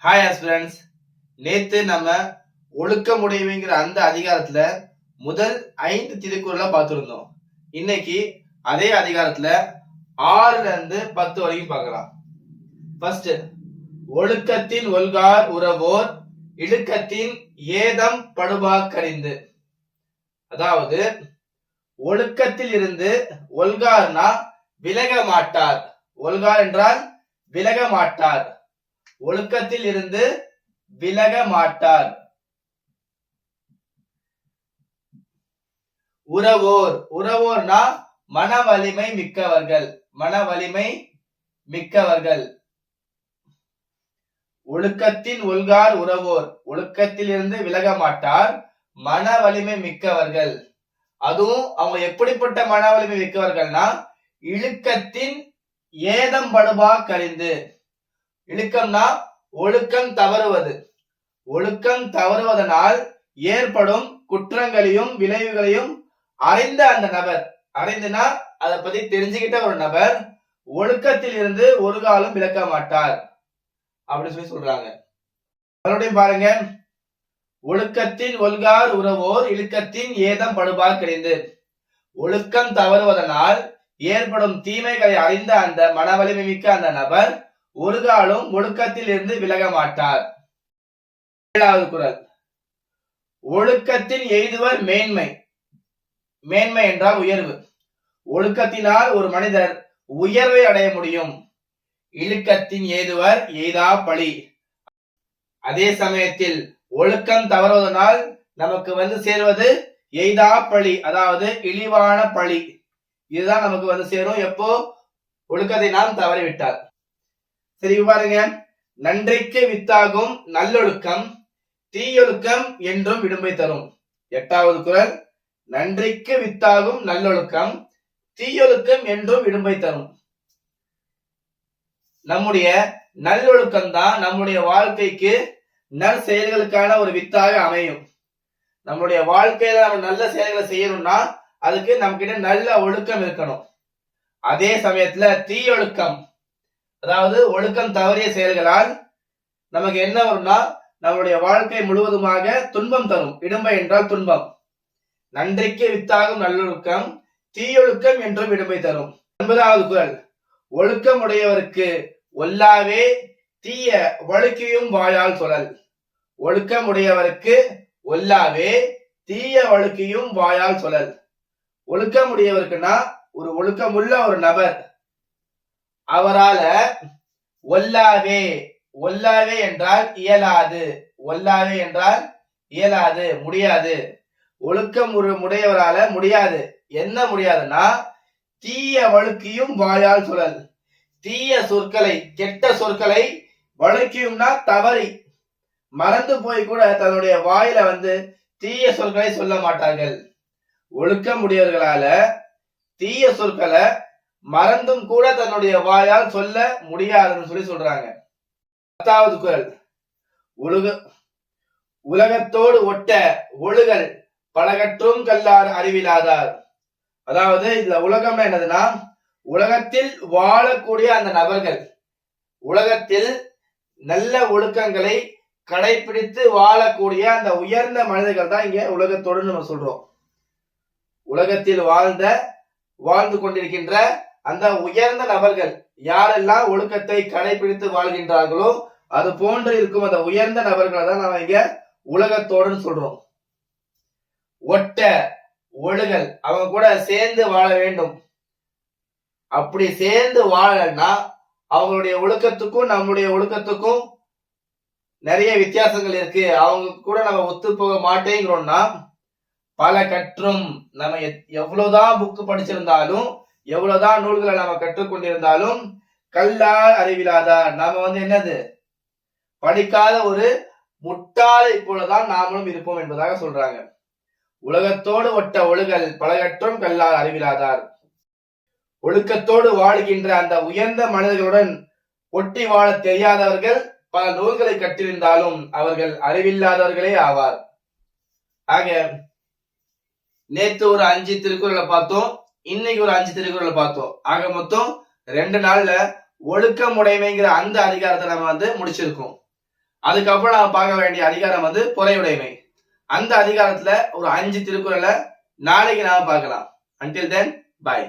Hi aspirants. நேத்து நம்ம ஒழுக்கமுடைமைங்கிற அந்த அதிகாரத்துல முதல் 5 திருக்குறளை பார்த்திருந்தோம். இன்னைக்கு அதே அதிகாரத்துல 6ல இருந்து 10 வரைக்கும் பார்க்கலாம். ஃபர்ஸ்ட், ஒழுக்கத்தின் ஒல்கார் உறவோர் இழுக்கத்தின் ஏதம் படுபாக்கறிந்து. அதாவது ஒழுக்கத்தில் இருந்து ஒல்கார்னா விலக மாட்டார். ஒல்கார் என்றால் விலக மாட்டார். ஒழுக்கத்தில் இருந்து விலக மாட்டார். உறவோர், உறவோர்னா மன வலிமை மிக்கவர்கள். மன வலிமை மிக்கவர்கள். ஒழுக்கத்தின் ஒல்கார் உறவோர், ஒழுக்கத்தில் இருந்து விலக மாட்டார், மன வலிமை மிக்கவர்கள். அதுவும் அவங்க எப்படிப்பட்ட மன வலிமை மிக்கவர்கள்னா இழுக்கத்தின் ஏதம் படுபா கறிந்து. இழுக்கம்னா ஒழுக்கம் தவறுவது. ஒழுக்கம் தவறுவதனால் ஏற்படும் குற்றங்களையும் விளைவுகளையும் அறிந்த அந்த நபர், அறிந்துனா அதை பத்தி தெரிஞ்சுக்கிட்ட ஒரு நபர் ஒழுக்கத்தில் இருந்து ஒரு காலம் விலக்க மாட்டார் அப்படின்னு சொல்லி சொல்றாங்க. மறுபடியும் பாருங்க, ஒழுக்கத்தின் ஒல்கார் உறவோர் இழுக்கத்தின் ஏதம் படுபார் கிடைந்து. ஒழுக்கம் தவறுவதனால் ஏற்படும் தீமைகளை அறிந்த அந்த மனவலிமை மிக்க அந்த நபர் ஒரு காலம் ஒழுக்கத்தில் இருந்து விலக மாட்டார். 7வது குறள், ஒழுக்கத்தின் எய்துவர் மேன்மை. மேன்மை என்றால் உயர்வு. ஒழுக்கத்தினால் ஒரு மனிதர் உயர்வை அடைய முடியும். இழுக்கத்தின் ஏதுவர் எய்தா பழி. அதே சமயத்தில் ஒழுக்கம் தவறுவதனால் நமக்கு சேருவது எய்தா பழி, அதாவது இழிவான பழி. இதுதான் நமக்கு சேரும் எப்போ ஒழுக்கத்தை நாம் தவறிவிட்டார். சரி பாருங்க, நன்றிக்கு வித்தாகும் நல்லொழுக்கம் தீயொழுக்கம் என்றும் விடும்பை தரும். 8வது குறள், நன்றிக்கு வித்தாகும் நல்லொழுக்கம் தீயொழுக்கம் என்றும் விடும்பை தரும். நம்முடைய நல்லொழுக்கம் தான் நம்முடைய வாழ்க்கைக்கு நல் செயல்களுக்கான ஒரு வித்தாக அமையும். நம்முடைய வாழ்க்கையில நம்ம நல்ல செயல்களை செய்யணும்னா அதுக்கு நம்ம கிட்ட நல்ல ஒழுக்கம் இருக்கணும். அதே சமயத்துல தீயொழுக்கம், அதாவது ஒழுக்கம் தவறிய செயல்களால் நமக்கு என்ன வரும்னா நம்முடைய வாழ்க்கை முழுவதுமாக துன்பம் தரும். இடும்பை என்றால் துன்பம். நன்றிக்கு வித்தாகும் நல்லொழுக்கம் தீயொழுக்கம் என்றும் இடும்பை தரும். 9வது குறள், ஒழுக்கம் உடையவருக்கு ஒல்லாவே தீய வழுக்கியும் வாயால் சொல்லல். ஒழுக்கம் உடையவருக்கு ஒல்லாவே தீய வழுக்கியும் வாயால் சொல்லல். ஒழுக்கம் உடையவருக்குன்னா ஒரு ஒழுக்கமுள்ள ஒரு நபர், அவரால ஒல்லாவே, ஒல்லாவே என்றால் இயலாது, ஒல்லாவே என்றால் இயலாது, முடியாது. ஒழுக்கம் உடையவரால முடியாது. என்ன முடியாதுன்னா தீய வழுக்கியும் வாயால் சொல்லல். தீய சொற்களை, கெட்ட சொற்களை, வழுக்கியும்னா தவறி மறந்து போய் கூட தன்னுடைய வாயில தீய சொற்களை சொல்ல மாட்டார்கள். ஒழுக்கம் உடையவர்களால தீய சொற்களை மறந்தும் கூட தன்னுடைய வாயால் சொல்ல முடியாதுன்னு சொல்லி சொல்றாங்க. 10வது குறள், உலகத்தோடு ஒட்ட ஒழுகல் பலகற்றும் கல்லார் அறிவிலாதார். அதாவது இதுல உலகம்னா என்னதுன்னா உலகத்தில் வாழக்கூடிய அந்த நபர்கள், உலகத்தில் நல்ல ஒழுக்கங்களை கடைபிடித்து வாழக்கூடிய அந்த உயர்ந்த மனிதர்கள் தான் இங்க உலகத்தோடு நம்ம சொல்றோம். உலகத்தில் வாழ்ந்து கொண்டிருக்கின்ற அந்த உயர்ந்த நபர்கள் யாரெல்லாம் ஒழுக்கத்தை கடைபிடித்து வாழ்கின்றார்களோ அது போன்று இருக்கும் அந்த உயர்ந்த நபர்களை தான் நம்ம இங்க உலகத்தோடு சொல்றோம். ஒட்ட ஒழுகல், அவங்க கூட சேர்ந்து வாழ வேண்டும். அப்படி சேர்ந்து வாழலன்னா அவங்களுடைய ஒழுக்கத்துக்கும் நம்முடைய ஒழுக்கத்துக்கும் நிறைய வித்தியாசங்கள் இருக்கு. அவங்க கூட நம்ம ஒத்து போக மாட்டேங்கிறோம்னா பல கற்றும், நம்ம எவ்வளவுதான் புக்கு படிச்சிருந்தாலும் எவ்வளவுதான் நூல்களை நம்ம கற்றுக்கொண்டிருந்தாலும் கல்லார் அறிவிலாதார், நாம என்னது படிக்காத ஒரு முட்டாளை போலதான் நாமளும் இருப்போம் என்பதாக சொல்றாங்க. உலகத்தோடு ஒட்ட ஒழுகல் பலகற்றும் கல்லார் அறிவிலாதார். ஒழுக்கத்தோடு வாழ்கின்ற அந்த உயர்ந்த மனிதர்களுடன் ஒட்டி வாழ தெரியாதவர்கள் பல நூல்களை கற்றிருந்தாலும் அவர்கள் அறிவில்லாதவர்களே ஆவார். ஆக நேத்து ஒரு 5 திருக்குறளை பார்த்தோம், இன்னைக்கு ஒரு 5 திருக்குறளை பார்த்தோம். ஆக மொத்தம் 2 நாள்ல ஒழுக்கம் உடைமைங்கிற அந்த அதிகாரத்தை நம்ம முடிச்சிருக்கோம். அதுக்கப்புறம் நாம பார்க்க வேண்டிய அதிகாரம் வந்து பொறையுடைமை. அந்த அதிகாரத்துல ஒரு 5 திருக்குறளை நாளைக்கு நாம பார்க்கலாம். Until then, bye.